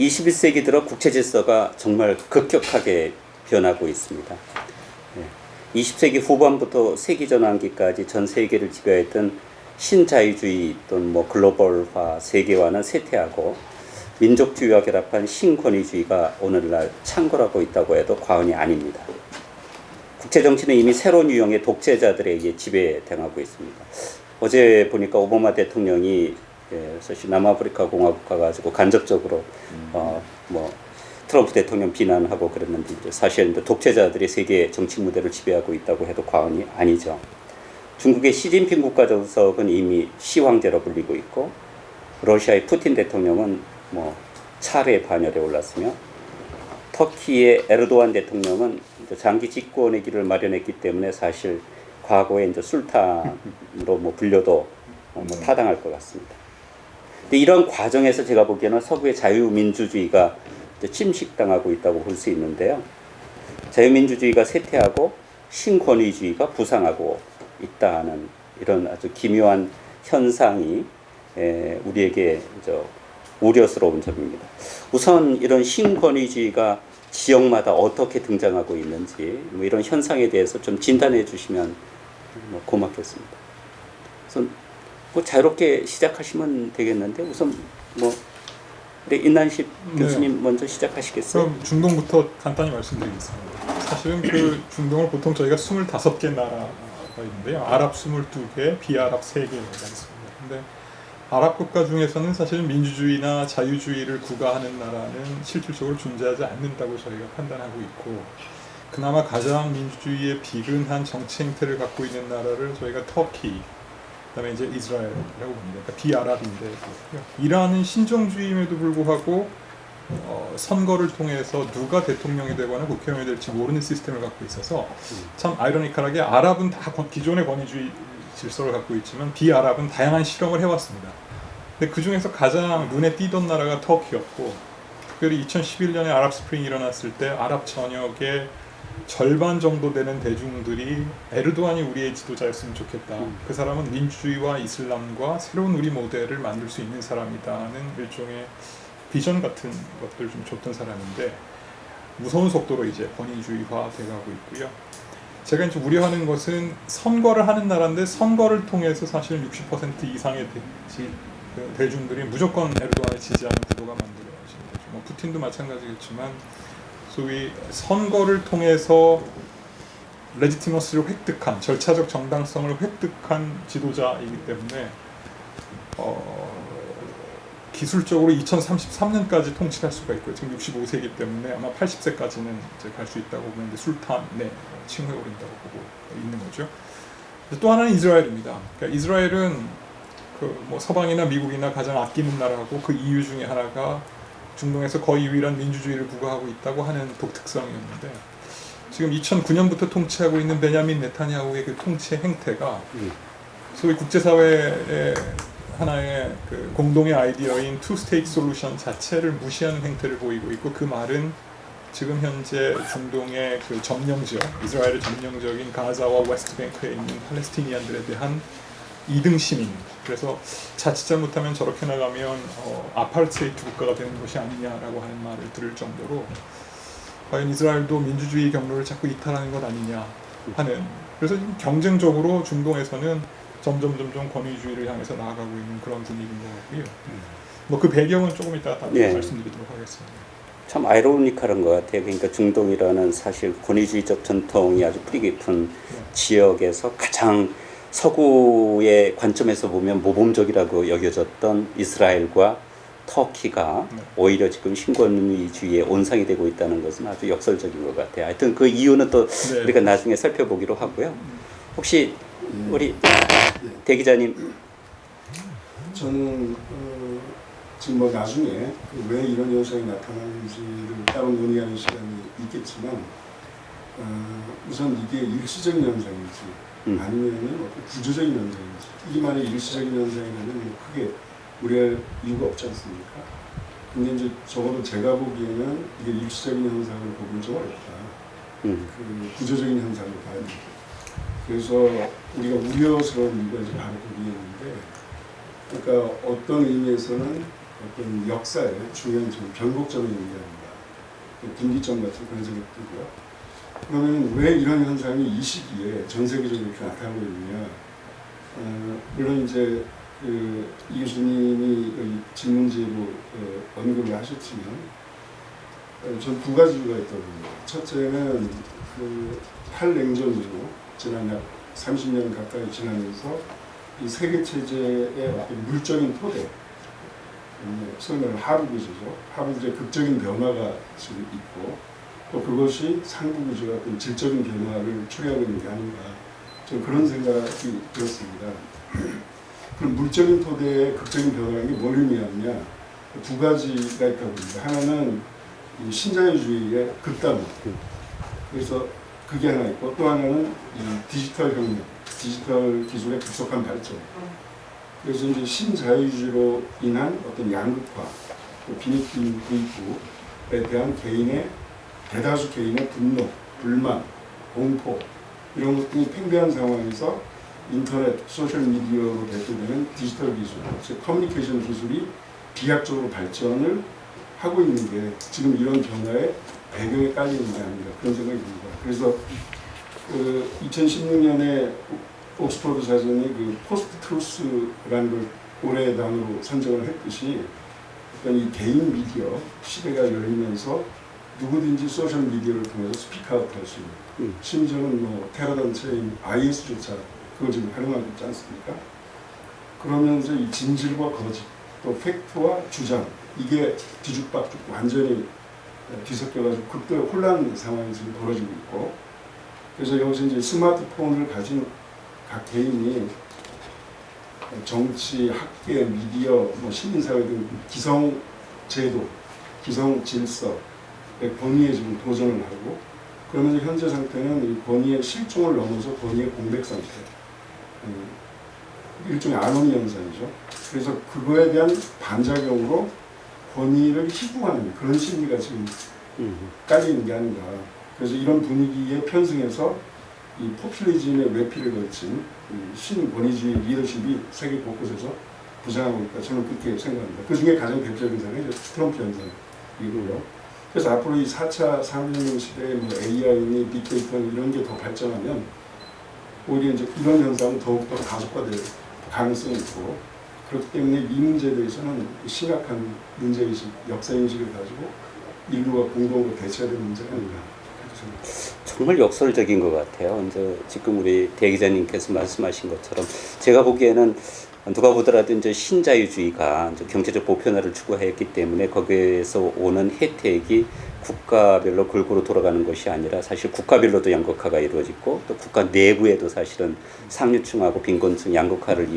21세기 들어 국제 질서가 정말 급격하게 변하고 있습니다. 20세기 후반부터 세기전환기까지 전 세계를 지배했던 신자유주의 또는 글로벌화 세계화는 쇠퇴하고 민족주의와 결합한 신권위주의가 오늘날 창궐하고 있다고 해도 과언이 아닙니다. 국제정치는 이미 새로운 유형의 독재자들에게 지배당하고 있습니다. 어제 보니까 오바마 대통령이 사실 남아프리카 공화국 가가지고 간접적으로 트럼프 대통령 비난하고 그랬는데 사실 독재자들이 세계 정치 무대를 지배하고 있다고 해도 과언이 아니죠. 중국의 시진핑 국가주석은 이미 시황제로 불리고 있고 러시아의 푸틴 대통령은 차례 반열에 올랐으며 터키의 에르도안 대통령은 장기 집권의 길을 마련했기 때문에 사실 과거에 이제 술탄으로 불려도 타당할 것 같습니다. 근데 이런 과정에서 제가 보기에는 서구의 자유민주주의가 침식당하고 있다고 볼 수 있는데요. 자유민주주의가 쇠퇴하고 신권위주의가 부상하고 있다는 이런 아주 기묘한 현상이 우리에게 우려스러운 점입니다. 우선 이런 신권위주의가 지역마다 어떻게 등장하고 있는지 이런 현상에 대해서 좀 진단해 주시면 고맙겠습니다. 우선 자유롭게 시작하시면 되겠는데 우선 우리 인난식 교수님 먼저 시작하시겠어요? 그럼 중동부터 간단히 말씀드리겠습니다. 사실은 그 중동을 보통 저희가 25개 나라가 있는데요. 아랍 22개, 비아랍 3개가 있습니다. 근데 아랍 국가 중에서는 사실 민주주의나 자유주의를 구가하는 나라는 실질적으로 존재하지 않는다고 저희가 판단하고 있고, 그나마 가장 민주주의에 비근한 정치 행태를 갖고 있는 나라를 저희가 터키, 그다음에 이제 이스라엘이라고 봅니다. 그러니까 비아랍인데 이란은 신종주의임에도 불구하고 선거를 통해서 누가 대통령이 되거나 국회의원이 될지 모르는 시스템을 갖고 있어서 참 아이러니컬하게 아랍은 다 기존의 권위주의 질서를 갖고 있지만 비아랍은 다양한 실험을 해왔습니다. 근데 그 중에서 가장 눈에 띄던 나라가 터키였고, 특별히 2011년에 아랍 스프링이 일어났을 때 아랍 전역의 절반 정도 되는 대중들이 에르도안이 우리의 지도자였으면 좋겠다. 그 사람은 민주주의와 이슬람과 새로운 우리 모델을 만들 수 있는 사람이다는 일종의 비전 같은 것들을 좀 줬던 사람인데 무서운 속도로 이제 권위주의화 돼가고 있고요. 제가 이제 우려하는 것은 선거를 하는 나라인데 선거를 통해서 사실 60% 이상의 대중들이 무조건 에르도안을 지지하는 구도가 만들어지는 거죠. 푸틴도 마찬가지겠지만 소위 선거를 통해서 레지티머스를 획득한, 절차적 정당성을 획득한 지도자이기 때문에 기술적으로 2033년까지 통치할 수가 있고요. 지금 65세이기 때문에 아마 80세까지는 이제 갈 수 있다고 보는데 술탄의 칭호에 오른다고 보고 있는 거죠. 또 하나는 이스라엘입니다. 그러니까 이스라엘은 서방이나 미국이나 가장 아끼는 나라고, 그 이유 중에 하나가 중동에서 거의 유일한 민주주의를 부과하고 있다고 하는 독특성이었는데, 지금 2009년부터 통치하고 있는 베냐민 네타냐후의 그 통치 행태가 소위 국제사회의 하나의 그 공동의 아이디어인 투 스테이트 솔루션 자체를 무시하는 행태를 보이고 있고, 그 말은 지금 현재 중동의 그 점령 지역, 이스라엘의 점령적인 가자와 웨스트뱅크에 있는 팔레스티니안들에 대한 2등 시민, 그래서 자칫 잘못하면 저렇게 나가면 아파르테이트 국가가 되는 것이 아니냐라고 하는 말을 들을 정도로 과연 이스라엘도 민주주의 경로를 자꾸 이탈하는 것 아니냐 하는, 그래서 경쟁적으로 중동에서는 점점 권위주의를 향해서 나아가고 있는 그런 분위기인 것 같고요. 그 배경은 조금 이따가 말씀드리도록 하겠습니다. 참 아이러니컬한 것 같아요. 그러니까 중동이라는 사실 권위주의적 전통이 아주 뿌리 깊은 지역에서 가장 서구의 관점에서 보면 모범적이라고 여겨졌던 이스라엘과 터키가 오히려 지금 신권위주의의 온상이 되고 있다는 것은 아주 역설적인 것 같아요. 하여튼 그 이유는 또 우리가 나중에 살펴보기로 하고요. 혹시 우리 대 기자님, 저는 지금 나중에 왜 이런 현상이 나타나는지를 따로 논의하는 시간이 있겠지만, 우선 이게 일시적인 현상인지 아니면은 구조적인 현상인지, 이게 만약 일시적인 현상이면 크게 우려할 이유가 없지 않습니까? 근데 이제 적어도 제가 보기에는 이게 일시적인 현상을 보긴 좀 어렵다. 그 구조적인 현상으로 봐야 됩니다. 그래서 우리가 우려스러운 이유가 이제 바로 거기에 있는데, 그러니까 어떤 의미에서는 어떤 역사의 중요한 좀 변곡점을 얘기합니다. 분기점 같은 그런 생각이 들고요. 그러면 왜 이런 현상이 이 시기에 전 세계적으로 이렇게 나타나고 있느냐? 물론 이제 이 교수님이 질문지로 언급을 하셨지만 전 두 가지 이유가 있다고 봅니다. 첫째는 탈냉전 이후 지난 약 30년 가까이 지나면서 이 세계 체제의 어떤 물적인 토대, 소위 말하는 하부 구조죠. 하부 구조의 극적인 변화가 지금 있고 또 그것이 상부 구조의 어떤 질적인 변화를 초래하고 있는 게 아닌가. 저는 그런 생각이 들었습니다. 그럼 물적인 토대의 극적인 변화라는 게 뭘 의미하느냐? 두 가지가 있다고 봅니다. 하나는 이 신자유주의의 극단화. 그래서 그게 하나 있고 또 하나는 이 디지털 혁명, 디지털 기술의 급속한 발전. 그래서 이제 신자유주의로 인한 어떤 양극화, 또 빈익빈 부익부에 대한 대다수 개인의 분노, 불만, 공포 이런 것들이 팽배한 상황에서 인터넷, 소셜 미디어로 대표되는 디지털 기술, 즉 커뮤니케이션 기술이 비약적으로 발전을 하고 있는 게 지금 이런 변화의 배경에 깔리는 게 아닌가 그런 생각이 듭니다. 그래서 2016년에 옥스퍼드 사전이 포스트 트루스라는 걸 올해의 단어로 선정을 했듯이 이 개인 미디어 시대가 열리면서 누구든지 소셜 미디어를 통해서 스피크아웃 할 수 있는 심지어는 테러 단체인 IS조차 그걸 지금 활용하고 있지 않습니까? 그러면서 이 진실과 거짓 또 팩트와 주장 이게 뒤죽박죽 완전히 뒤섞여가지고 극도의 혼란 상황이 지금 벌어지고 있고 그래서 여기서 이제 스마트폰을 가진 각 개인이 정치, 학계, 미디어, 시민사회 등 기성제도, 기성질서의 권위에 지금 도전을 하고 그러면서 현재 상태는 이 권위의 실종을 넘어서 권위의 공백 상태 일종의 아노미 현상이죠. 그래서 그거에 대한 반작용으로 권위를 희구하는 그런 심리가 지금 깔리는 게 아닌가. 그래서 이런 분위기에 편승해서 이 포퓰리즘의 외피를 걸친 신권위주의 리더십이 세계 곳곳에서 부상하고 있다. 저는 그렇게 생각합니다. 그 중에 가장 대표적인 사람이 트럼프 현상이고요. 그래서 앞으로 이 4차 산업혁명 시대에 AI니 빅데이터 이런 게 더 발전하면 오히려 이제 이런 현상은 더욱더 가속화될 가능성이 있고 그렇기 때문에 이 문제에 대해서는 심각한 문제의식, 역사인식을 가지고 인류가 공동으로 대처해야 되는 문제가 아닌가. 정말 역설적인 것 같아요. 이제 지금 우리 대 기자님께서 말씀하신 것처럼 제가 보기에는 누가 보더라도 이제 신자유주의가 이제 경제적 보편화를 추구했기 때문에 거기에서 오는 혜택이 국가별로 골고루 돌아가는 것이 아니라 사실 국가별로도 양극화가 이루어지고 또 국가 내부에도 사실은 상류층하고 빈곤층 양극화를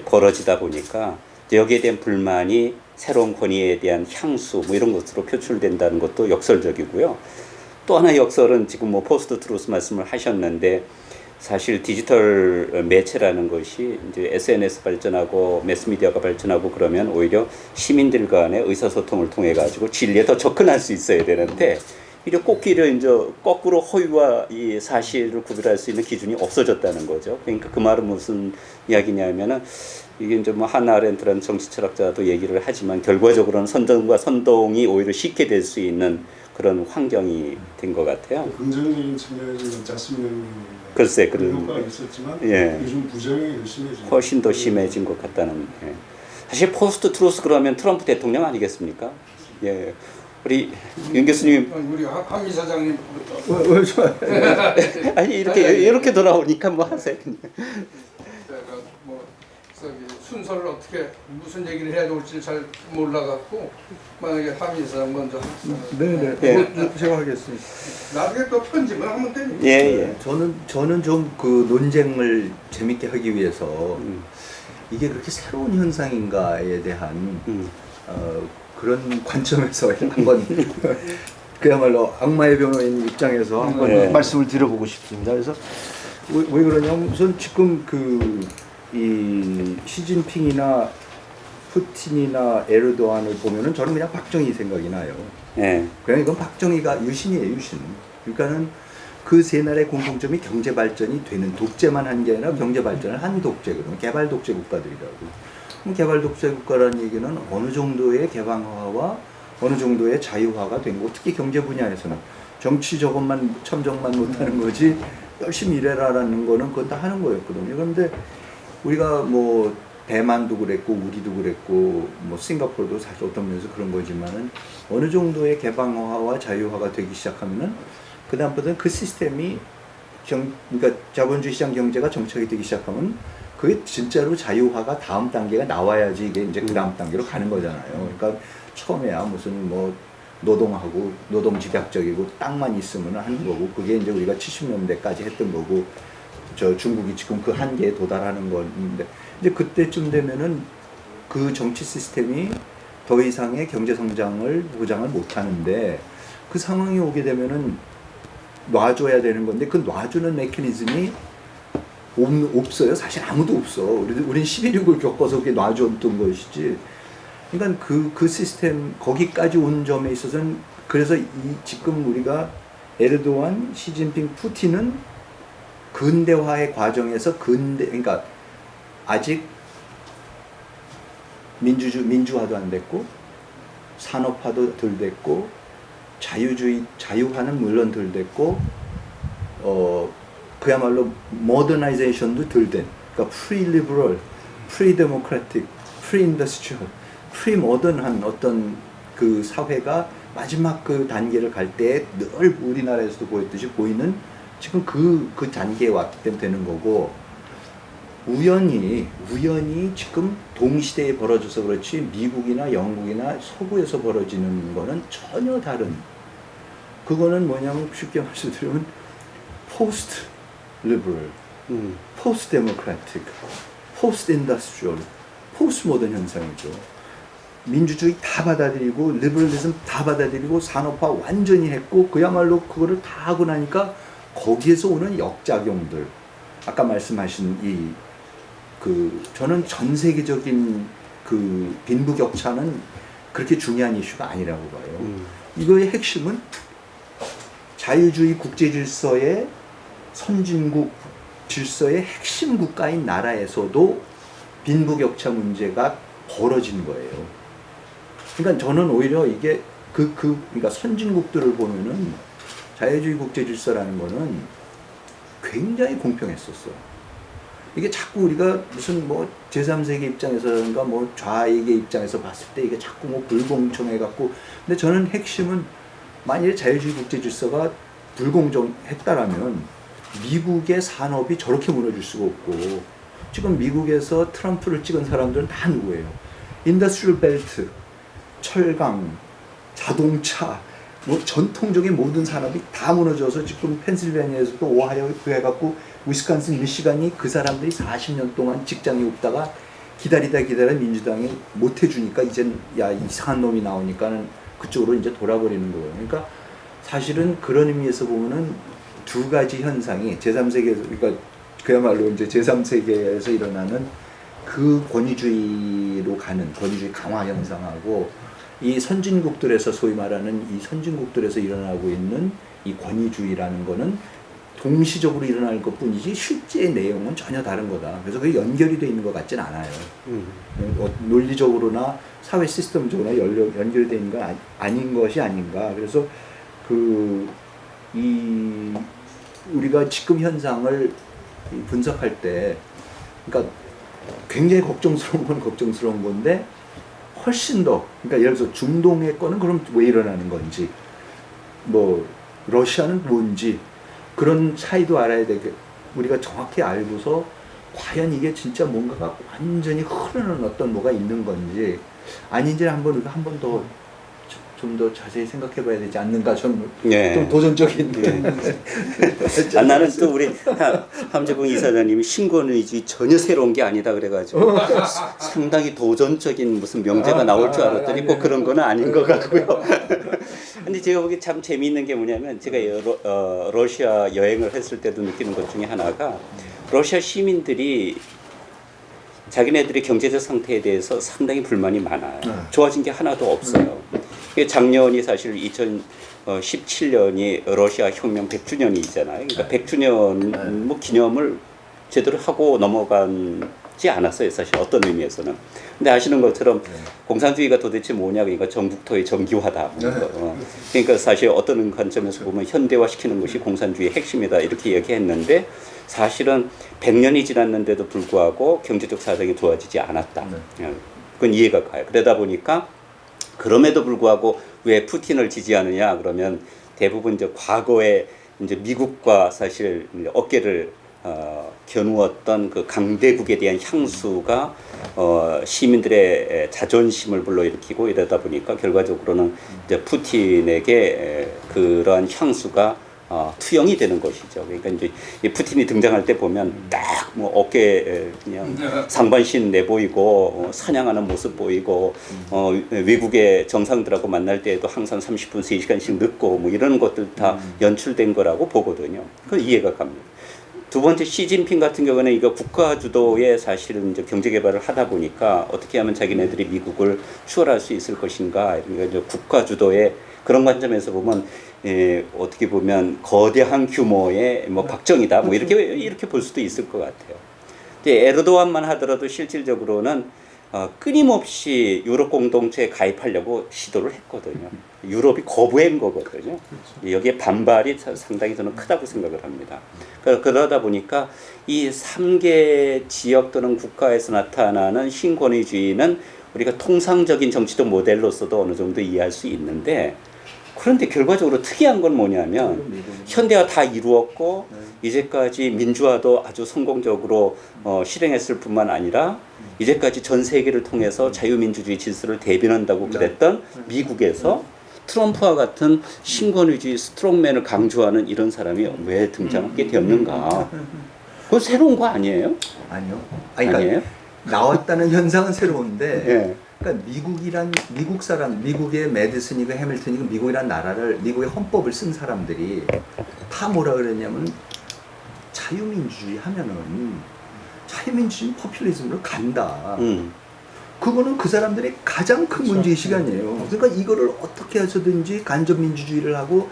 벌어지다 보니까 여기에 대한 불만이 새로운 권위에 대한 향수 이런 것으로 표출된다는 것도 역설적이고요. 또 하나 역설은 지금 포스트 트루스 말씀을 하셨는데 사실 디지털 매체라는 것이 이제 SNS 발전하고 매스미디어가 발전하고 그러면 오히려 시민들 간의 의사소통을 통해 가지고 진리에 더 접근할 수 있어야 되는데 이제 꽃길을 이제 거꾸로 허위와 이 사실을 구별할 수 있는 기준이 없어졌다는 거죠. 그러니까 그 말은 무슨 이야기냐면은 이게 이제 하나 아렌트라는 정치 철학자도 얘기를 하지만 결과적으로는 선전과 선동이 오히려 쉽게 될 수 있는 그런 환경이 된 것 같아요. 긍정적인 측면에서 자신의 글쎄 그런 효과가 있었지만 예. 요즘 부작용이 더 심해지고 훨씬 더 심해진 것 같다는. 예. 사실 포스트 트루스 그러면 트럼프 대통령 아니겠습니까? 예. 우리 윤 교수님 우리 한 이사장님 왜 좋아요? 아니 이렇게 돌아오니까 하세요. 제가 순서를 어떻게 무슨 얘기를 해야 좋을지 잘 몰라갖고 만약에 한 이사장 먼저 네네. 예. 제가 하겠습니다. 나중에 또 편집을 하면 되니까. 예. 저는 좀 그 논쟁을 재밌게 하기 위해서 이게 그렇게 새로운 현상인가에 대한 그런 관점에서 한번 그야말로 악마의 변호인 입장에서 한번 네. 말씀을 드려보고 싶습니다. 그래서 왜 그러냐면 우선 지금 이 시진핑이나 푸틴이나 에르도안을 보면은 저는 그냥 박정희 생각이 나요. 예. 그냥 이건 박정희가 유신이에요, 유신. 그러니까는 그 세 나라의 공통점이 경제 발전이 되는 독재만 한 게 아니라 경제 발전을 한 독재, 그러면 개발 독재 국가들이라고. 개발 독재 국가라는 얘기는 어느 정도의 개방화와 어느 정도의 자유화가 된 거고, 특히 경제 분야에서는 정치 저것만 참정만 못하는 거지 열심히 일해라라는 거는 그건 다 하는 거였거든요. 그런데 우리가 뭐 대만도 그랬고 우리도 그랬고 뭐 싱가포르도 사실 어떤 면에서 그런 거지만은 어느 정도의 개방화와 자유화가 되기 시작하면은 그다음부터는 그 시스템이 그러니까 자본주의 시장 경제가 정착이 되기 시작하면 그게 진짜로 자유화가 다음 단계가 나와야지 이게 이제 그 다음 단계로 가는 거잖아요. 그러니까 처음에야 무슨 뭐 노동하고 노동 집약적이고 땅만 있으면 하는 거고, 그게 이제 우리가 70년대까지 했던 거고, 저 중국이 지금 그 한계에 도달하는 건데, 이제 그때쯤 되면은 그 정치 시스템이 더 이상의 경제 성장을 보장을 못 하는데, 그 상황이 오게 되면은 놔줘야 되는 건데, 그 놔주는 메커니즘이 없어요. 사실 아무도 없어. 우린 11.6을 겪어서 그게 놔줬던 것이지. 그러니까 그 시스템, 거기까지 온 점에 있어서는, 그래서 지금 우리가 에르도안, 시진핑, 푸틴은 근대화의 과정에서 그러니까 아직 민주화도 안 됐고, 산업화도 덜 됐고, 자유화는 물론 덜 됐고, 그야말로 모더나이제이션도 덜 된, 그러니까 프리리버럴, 프리데모크래틱, 프리인더스트리얼, 프리모던한 어떤 그 사회가 마지막 그 단계를 갈 때 늘 우리나라에서도 보였듯이 보이는 지금 그 단계에 왔기 때문에 되는 거고, 우연히 지금 동시대에 벌어져서 그렇지 미국이나 영국이나 서구에서 벌어지는 거는 전혀 다른, 그거는 뭐냐면 쉽게 말씀드리면 포스트 리버럴, 포스트 데모크래틱, 포스트 인더스트리얼, 포스트 모던 현상이죠. 민주주의 다 받아들이고 리버럴리즘 다 받아들이고 산업화 완전히 했고, 그야말로 그거를 다 하고 나니까 거기에서 오는 역작용들, 아까 말씀하신 저는 전 세계적인 그 빈부격차는 그렇게 중요한 이슈가 아니라고 봐요. 이거의 핵심은 자유주의 국제 질서의 선진국 질서의 핵심 국가인 나라에서도 빈부격차 문제가 벌어진 거예요. 그러니까 저는 오히려 이게 그러니까 선진국들을 보면은 자유주의 국제 질서라는 거는 굉장히 공평했었어. 이게 자꾸 우리가 무슨 뭐 제3세계 입장에서든가 뭐 좌익의 입장에서 봤을 때 이게 자꾸 뭐 불공정해갖고, 근데 저는 핵심은 만일에 자유주의 국제 질서가 불공정했다라면 미국의 산업이 저렇게 무너질 수가 없고, 지금 미국에서 트럼프를 찍은 사람들은 다 누구예요? 인더스트리얼 벨트, 철강, 자동차, 뭐 전통적인 모든 산업이 다 무너져서 지금 펜실베니아에서도 오하이오 해갖고 위스콘신, 미시간이 그 사람들이 40년 동안 직장에 없다가 기다리다 민주당이 못 해주니까 이젠 야 이상한 놈이 나오니까는 그쪽으로 이제 돌아버리는 거예요. 그러니까 사실은 그런 의미에서 보면은 두 가지 현상이 제3세계에서, 그러니까 그야말로 이제 제3세계에서 일어나는 그 권위주의로 가는 권위주의 강화 현상하고, 이 선진국들에서 소위 말하는 이 선진국들에서 일어나고 있는 이 권위주의라는 거는 동시적으로 일어날 것뿐이지 실제 내용은 전혀 다른 거다. 그래서 그게 연결이 돼 있는 것 같진 않아요. 논리적으로나 사회 시스템적으로나 연결이 돼 있는 건 아닌 것이 아닌가. 그래서 우리가 지금 현상을 분석할 때, 그러니까 굉장히 걱정스러운 건데 훨씬 더, 그러니까 예를 들어서 중동의 거는 그럼 왜 일어나는 건지, 뭐 러시아는 뭔지, 그런 차이도 알아야 되게 우리가 정확히 알고서 과연 이게 진짜 뭔가가 완전히 흐르는 어떤 뭐가 있는 건지 아닌지를 한번 더 좀 더 자세히 생각해 봐야 되지 않는가. 좀 도전적인. 나는 또 우리 함재봉 이사장님이 신권의주의 전혀 새로운 게 아니다 그래가지고 상당히 도전적인 무슨 명제가 나올 줄 알았더니 꼭 그런 건 아닌 것 같고요. 근데 제가 보기 참 재미있는 게 뭐냐면, 제가 러시아 여행을 했을 때도 느끼는 것 중에 하나가, 러시아 시민들이 자기네들의 경제적 상태에 대해서 상당히 불만이 많아요. 좋아진 게 하나도 없어요. 작년이 사실 2017년이 러시아 혁명 100주년이잖아요. 그러니까 100주년 뭐 기념을 제대로 하고 넘어간 주지 않았어요. 사실 어떤 의미에서는. 근데 아시는 것처럼 공산주의가 도대체 뭐냐, 그러니까 전국토의 정기화다. 그러니까 사실 어떤 관점에서 보면 현대화시키는 것이 공산주의의 핵심이다 이렇게 얘기했는데 사실은 100년이 지났는데도 불구하고 경제적 사정이 좋아지지 않았다. 그건 이해가 가요. 그러다 보니까 그럼에도 불구하고 왜 푸틴을 지지하느냐 그러면 대부분 이제 과거에 이제 미국과 사실 어깨를 겨누었던 그 강대국에 대한 향수가 시민들의 자존심을 불러일으키고 이러다 보니까 결과적으로는 이제 푸틴에게 그러한 향수가 투영이 되는 것이죠. 그러니까 이제 이 푸틴이 등장할 때 보면 딱 뭐 어깨에 그냥 상반신 내보이고 사냥하는 모습 보이고 외국의 정상들하고 만날 때에도 항상 30분, 3시간씩 늦고 뭐 이런 것들 다 연출된 거라고 보거든요. 그 이해가 갑니다. 두 번째 시진핑 같은 경우는 이거 국가 주도의 사실은 이제 경제 개발을 하다 보니까 어떻게 하면 자기네들이 미국을 추월할 수 있을 것인가, 그러니까 이제 국가 주도의 그런 관점에서 보면 어떻게 보면 거대한 규모의 뭐 박정희다 뭐 이렇게 볼 수도 있을 것 같아요. 이제 에르도안만 하더라도 실질적으로는 끊임없이 유럽 공동체에 가입하려고 시도를 했거든요. 유럽이 거부한 거거든요. 여기에 반발이 상당히 저는 크다고 생각을 합니다. 그러다 보니까 이 3개 지역 또는 국가에서 나타나는 신권위주의는 우리가 통상적인 정치적 모델로서도 어느 정도 이해할 수 있는데, 그런데 결과적으로 특이한 건 뭐냐면 현대화 다 이루었고 이제까지 민주화도 아주 성공적으로 실행했을 뿐만 아니라 이제까지 전 세계를 통해서 자유민주주의 질서를 대변한다고 그랬던 미국에서 트럼프와 같은 신권위주의 스트롱맨을 강조하는 이런 사람이 왜 등장하게 되었는가? 그건 새로운 거 아니에요? 아니요. 그러니까 아니에요? 나왔다는 현상은 새로운데 예. 그러니까 미국 사람, 미국의 메디슨이고 해밀턴이고 미국이란 나라를, 미국의 헌법을 쓴 사람들이 다 뭐라 그랬냐면 자유민주주의 하면은 자유민주주의 포퓰리즘으로 간다. 그거는 그 사람들의 가장 큰 문제의식이 아니에요. 그러니까 이거를 어떻게 해서든지 간접민주주의를 하고,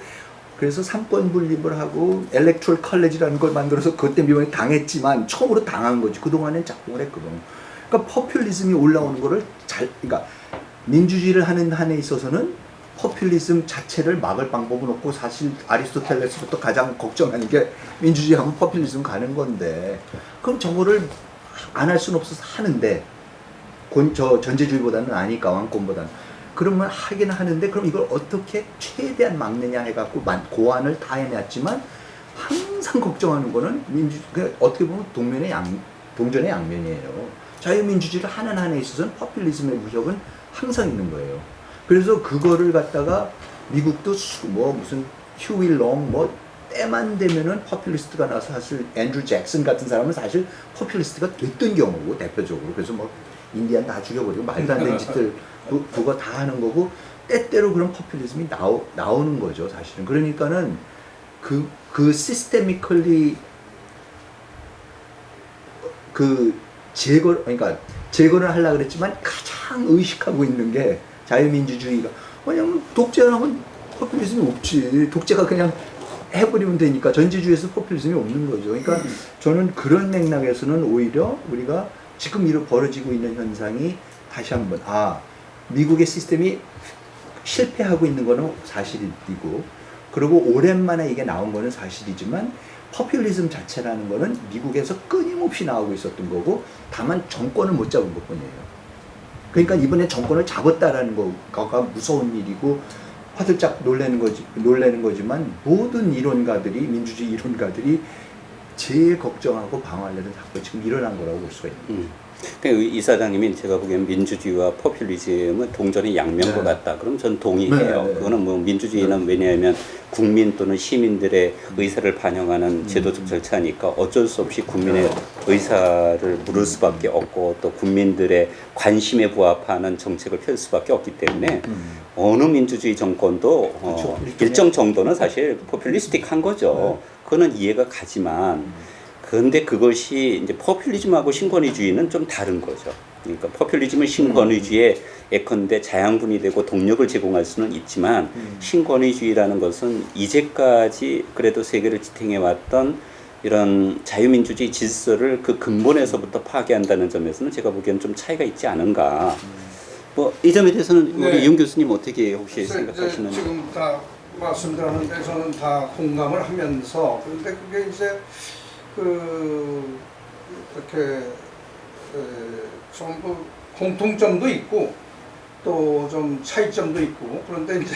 그래서 삼권 분립을 하고 엘렉트럴 컬레지라는 걸 만들어서 그때 미국이 당했지만 처음으로 당한 거지. 그동안엔 작동을 했거든. 그러니까 포퓰리즘이 올라오는 거를 그러니까 민주주의를 하는 한에 있어서는 포퓰리즘 자체를 막을 방법은 없고, 사실 아리스토텔레스부터 가장 걱정하는 게 민주주의 하면 포퓰리즘 가는 건데, 그럼 저거를 안 할 수는 없어서 하는데, 저 전제주의보다는 아니까 왕권보다는 그러면 하긴 하는데, 그럼 이걸 어떻게 최대한 막느냐 해갖고 고안을 다 해놨지만 항상 걱정하는 거는 어떻게 보면 동전의 양면이에요. 자유민주주의를 하는 한에 있어서는 포퓰리즘의 무적은 항상 있는 거예요. 그래서 그거를 갖다가 미국도 뭐 무슨 휴윌롱 뭐 때만 되면은 포퓰리스트가 나서, 사실 앤드루 잭슨 같은 사람은 사실 포퓰리스트가 됐던 경우고 대표적으로. 그래서 뭐 인디안 다 죽여버리고 말도 안 되는 짓들 그거 다 하는 거고, 때때로 그런 포퓰리즘이 나오는 거죠 사실은. 그러니까는 그 시스테미컬리 그러니까 제거를 하려고 그랬지만 가장 의식하고 있는 게 자유민주주의가, 왜냐면 독재하면 포퓰리즘이 없지. 독재가 그냥 해버리면 되니까 전제주의에서 포퓰리즘이 없는 거죠. 그러니까 저는 그런 맥락에서는 오히려 우리가 지금 벌어지고 있는 현상이 다시 한번 미국의 시스템이 실패하고 있는 거는 사실이고, 그리고 오랜만에 이게 나온 거는 사실이지만 포퓰리즘 자체라는 거는 미국에서 끊임없이 나오고 있었던 거고, 다만 정권을 못 잡은 것뿐이에요. 그러니까 이번에 정권을 잡았다라는 거가 무서운 일이고 화들짝 놀라는 거지만, 모든 이론가들이, 민주주의 이론가들이 제일 걱정하고 방어하려는 사건이 지금 일어난 거라고 볼 수가 있는 거죠. 그러니까 이사장님이 제가 보기엔 민주주의와 포퓰리즘은 동전의 양면과 같다. 그럼 전 동의해요. 네. 그거는 뭐 민주주의는 왜냐하면 국민 또는 시민들의 의사를 반영하는 제도적 절차니까 어쩔 수 없이 국민의 의사를 물을 수밖에 없고, 또 국민들의 관심에 부합하는 정책을 펼 수밖에 없기 때문에 어느 민주주의 정권도 그렇죠. 일정 정도는 사실 포퓰리스틱한 거죠. 그거는 이해가 가지만, 그런데 그것이 이제 포퓰리즘하고 신권위주의는 좀 다른 거죠. 그러니까 포퓰리즘은 신권위주의에 예컨대 자양분이 되고 동력을 제공할 수는 있지만, 신권위주의라는 것은 이제까지 그래도 세계를 지탱해 왔던 이런 자유민주주의 질서를 그 근본에서부터 파괴한다는 점에서는 제가 보기에는 좀 차이가 있지 않은가. 뭐 이 점에 대해서는 네. 우리 윤 교수님 어떻게 혹시 그래서 이제 생각하시는지. 지금 다 말씀드렸는데 저는 다 공감을 하면서, 그런데 그게 이제 그 이렇게 전부 공통점도 있고 또 좀 차이점도 있고, 그런데 이제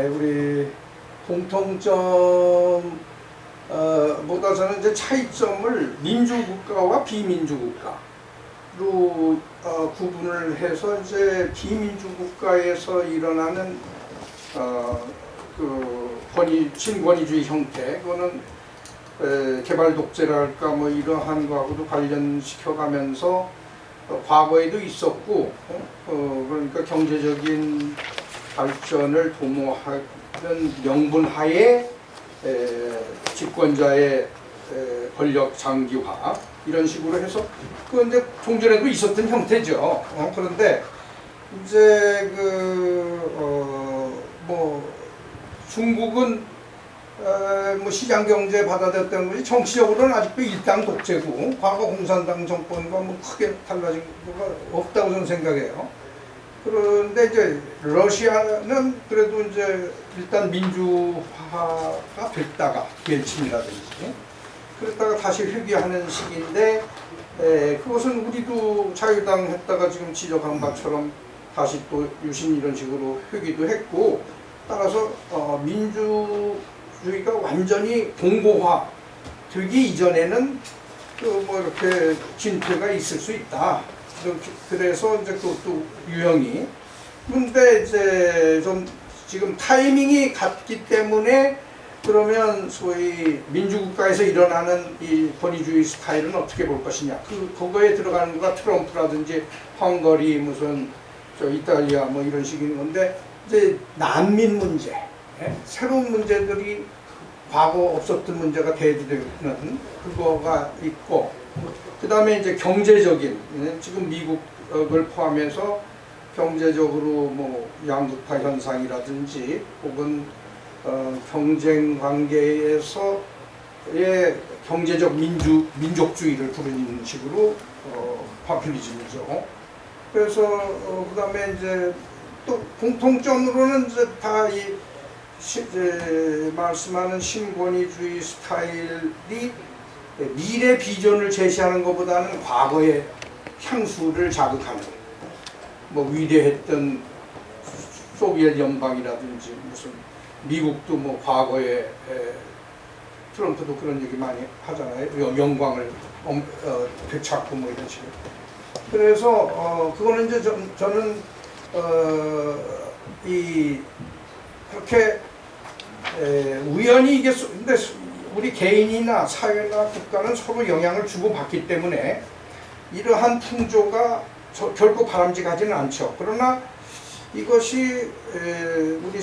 우리 공통점 보다 저는 이제 차이점을 민주국가와 비민주국가로 구분을 해서, 이제 비민주국가에서 일어나는 그 신권위주의 형태, 그거는 개발 독재랄까 뭐 이러한 거하고도 관련시켜가면서 과거에도 있었고, 그러니까 경제적인 발전을 도모하는 명분하에 집권자의 권력 장기화 이런 식으로 해서, 그런데 종전에도 있었던 형태죠. 그런데 이제 뭐 중국은 뭐 시장 경제 받아들였던 것이 정치적으로는 아직도 일당 독재고, 과거 공산당 정권과 뭐 크게 달라진 거가 없다고 저는 생각해요. 그런데 이제 러시아는 그래도 이제 일단 민주화가 됐다가 옐친이라든지 그랬다가 다시 회귀하는 시기인데, 그것은 우리도 자유당 했다가 지금 지적한 바처럼 다시 또 유신 이런 식으로 회귀도 했고, 따라서 민주주의가 완전히 공고화 되기 이전에는 그 뭐 이렇게 진퇴가 있을 수 있다. 그래서 이제 그것도 유형이. 근데 이제 좀 지금 타이밍이 같기 때문에, 그러면 소위 민주국가에서 일어나는 이 권위주의 스타일은 어떻게 볼 것이냐. 그거에 들어가는 거가 트럼프라든지 헝가리 무슨 저 이탈리아 뭐 이런 식인 건데, 이제 난민 문제, 새로운 문제들이 과거 없었던 문제가 대두되는 그거가 있고, 그 다음에 이제 경제적인, 지금 미국을 포함해서 경제적으로 뭐 양극화 현상이라든지 혹은 경쟁 관계에서의 경제적 민족주의를 부르는 식으로 파퓰리즘이죠. 그래서 그 다음에 이제 또 공통점으로는 이제 다 이 말씀하는 신권위주의 스타일이 미래 비전을 제시하는 것보다는 과거의 향수를 자극하는, 뭐 위대했던 소비에트 연방이라든지 무슨 미국도 뭐 과거에 트럼프도 그런 얘기 많이 하잖아요. 영광을 되찾고 뭐 이런 식으로. 그래서 그거는 이제 저는 그렇게 우연히 이게 근데 우리 개인이나 사회나 국가는 서로 영향을 주고받기 때문에 이러한 풍조가 결코 바람직하지는 않죠. 그러나 이것이 우리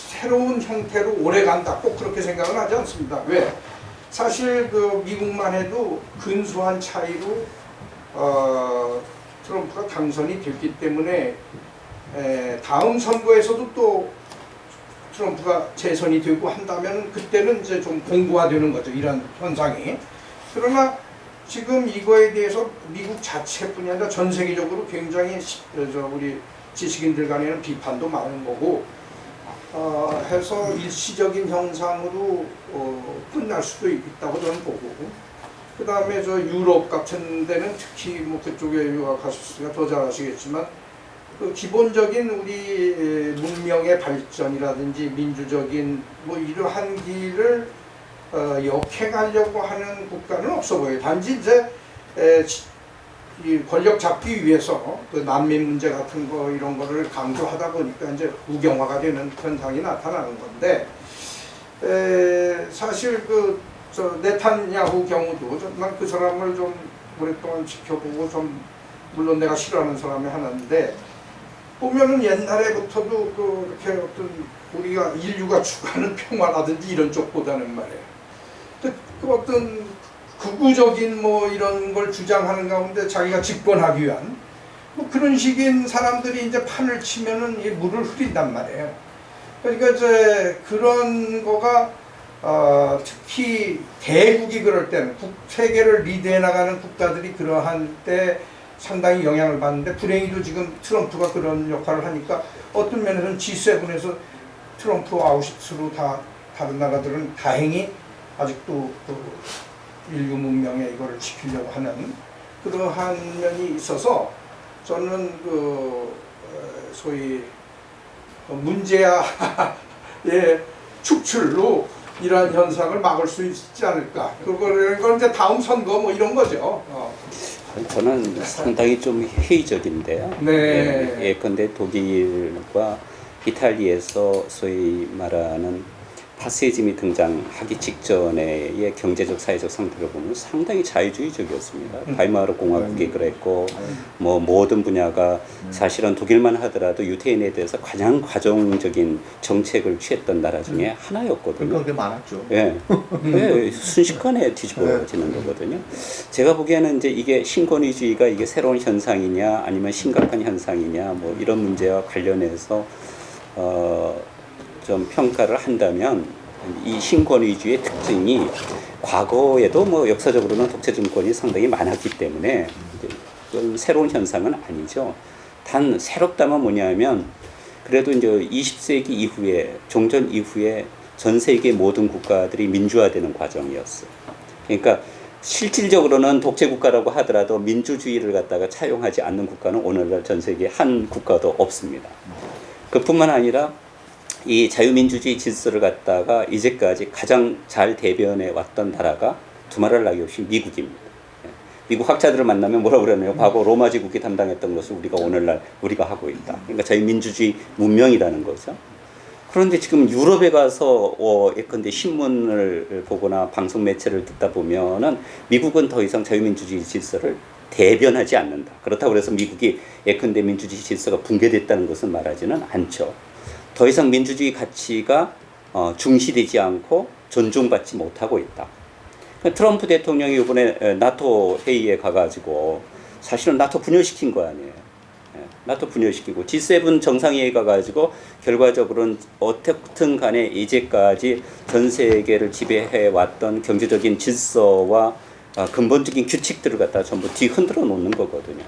새로운 형태로 오래간다, 꼭 그렇게 생각은 하지 않습니다. 왜? 사실 그 미국만 해도 근소한 차이로 트럼프가 당선이 됐기 때문에 다음 선거에서도 또 트럼프가 재선이 되고 한다면 그때는 이제 좀 공고화되는 거죠, 이런 현상이. 그러나 지금 이거에 대해서 미국 자체뿐이 아니라 전 세계적으로 굉장히 우리 지식인들 간에는 비판도 많은 거고, 해서 일시적인 현상으로 끝날 수도 있다고 저는 보고, 그 다음에 저 유럽 같은 데는 특히 뭐 그쪽에 유학하셨으니까 더 잘 아시겠지만, 그 기본적인 우리 문명의 발전이라든지 민주적인 뭐 이러한 길을 역행하려고 하는 국가는 없어 보여요. 단지 이제 이 권력 잡기 위해서 그 난민 문제 같은 거 이런 거를 강조하다 보니까 이제 우경화가 되는 현상이 나타나는 건데, 사실 저 네탄야후 경우도 난 그 사람을 좀 오랫동안 지켜보고, 좀 물론 내가 싫어하는 사람이 하나인데, 보면은 옛날에부터도 이렇게 어떤 우리가 인류가 추구하는 평화라든지 이런 쪽보다는 말이에요, 그 어떤 극우적인 뭐 이런 걸 주장하는 가운데 자기가 집권하기 위한 뭐 그런 식인 사람들이 이제 판을 치면은 이 물을 흐린단 말이에요. 그러니까 이제 그런 거가 특히 대국이 그럴 때는 세계를 리드해 나가는 국가들이 그러한 때 상당히 영향을 받는데 불행히도 지금 트럼프가 그런 역할을 하니까 어떤 면에서는 G7에서 트럼프 아웃으로 다른 나라들은 다행히 아직도 그 인류 문명에 이거를 지키려고 하는 그러한 면이 있어서 저는 그 소위 문제아의 축출로 이러한 현상을 막을 수 있지 않을까. 그건 이제 다음 선거 뭐 이런 거죠. 저는 상당히 좀 회의적인데요. 네. 예컨대 독일과 이탈리아에서 소위 말하는 파시즘이 등장하기 직전의 경제적 사회적 상태를 보면 상당히 자유주의적이었습니다. 바이마르 공화국이 그랬고 뭐 모든 분야가 사실은 독일만 하더라도 유태인에 대해서 가장 과정적인 정책을 취했던 나라 중에 하나였거든요. 그러니까 그게 많았죠. 예, 예, 순식간에 뒤집어지는 거거든요. 제가 보기에는 이제 이게 신권위주의가 이게 새로운 현상이냐 아니면 심각한 현상이냐 뭐 이런 문제와 관련해서 좀 평가를 한다면 이 신권위주의 특징이 과거에도 뭐 역사적으로는 독재 정권이 상당히 많았기 때문에 그건 새로운 현상은 아니죠. 단 새롭다면 뭐냐면 그래도 이제 20세기 이후에 종전 이후에 전 세계 모든 국가들이 민주화되는 과정이었어요. 그러니까 실질적으로는 독재 국가라고 하더라도 민주주의를 갖다가 차용하지 않는 국가는 오늘날 전 세계 한 국가도 없습니다. 그뿐만 아니라 이 자유민주주의 질서를 갖다가 이제까지 가장 잘 대변해 왔던 나라가 두말할 나위 없이 미국입니다. 미국 학자들을 만나면 뭐라고 그러나요? 과거 로마 제국이 담당했던 것을 우리가 오늘날 우리가 하고 있다. 그러니까 자유민주주의 문명이라는 거죠. 그런데 지금 유럽에 가서 예컨대 신문을 보거나 방송 매체를 듣다 보면은 미국은 더 이상 자유민주주의 질서를 대변하지 않는다. 그렇다고 해서 미국이 예컨대 민주주의 질서가 붕괴됐다는 것은 말하지는 않죠. 더 이상 민주주의 가치가 중시되지 않고 존중받지 못하고 있다. 트럼프 대통령이 이번에 나토 회의에 가가지고 사실은 나토 분열시킨 거 아니에요. 나토 분열시키고 G7 정상회의 가가지고 결과적으로는 어떻든 간에 이제까지 전 세계를 지배해 왔던 경제적인 질서와 근본적인 규칙들을 갖다 전부 뒤흔들어 놓는 거거든요.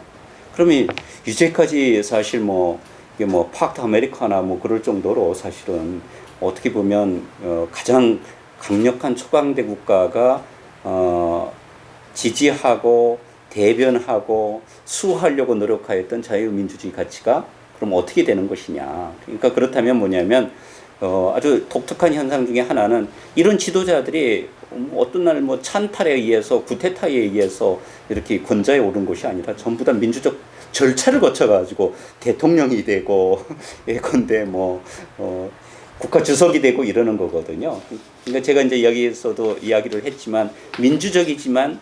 그러면 이제까지 사실 이게 팍트 아메리카나 그럴 정도로 사실은 어떻게 보면 가장 강력한 초강대 국가가 지지하고 대변하고 수호하려고 노력하였던 자유민주주의 가치가 그럼 어떻게 되는 것이냐. 그러니까 그렇다면 뭐냐면 아주 독특한 현상 중에 하나는 이런 지도자들이 어떤 날 찬탈에 의해서 구테타에 의해서 이렇게 권좌에 오른 것이 아니라 전부 다 민주적 절차를 거쳐가지고 대통령이 되고 예컨대 국가 주석이 되고 이러는 거거든요. 그러니까 제가 이제 여기에서도 이야기를 했지만 민주적이지만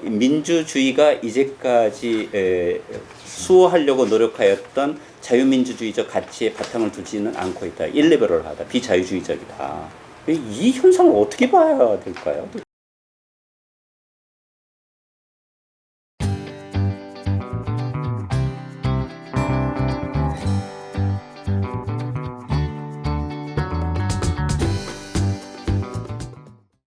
민주주의가 이제까지 수호하려고 노력하였던 자유민주주의적 가치에 바탕을 두지는 않고 있다. 일리버럴하다. 비자유주의적이다. 이 현상을 어떻게 봐야 될까요?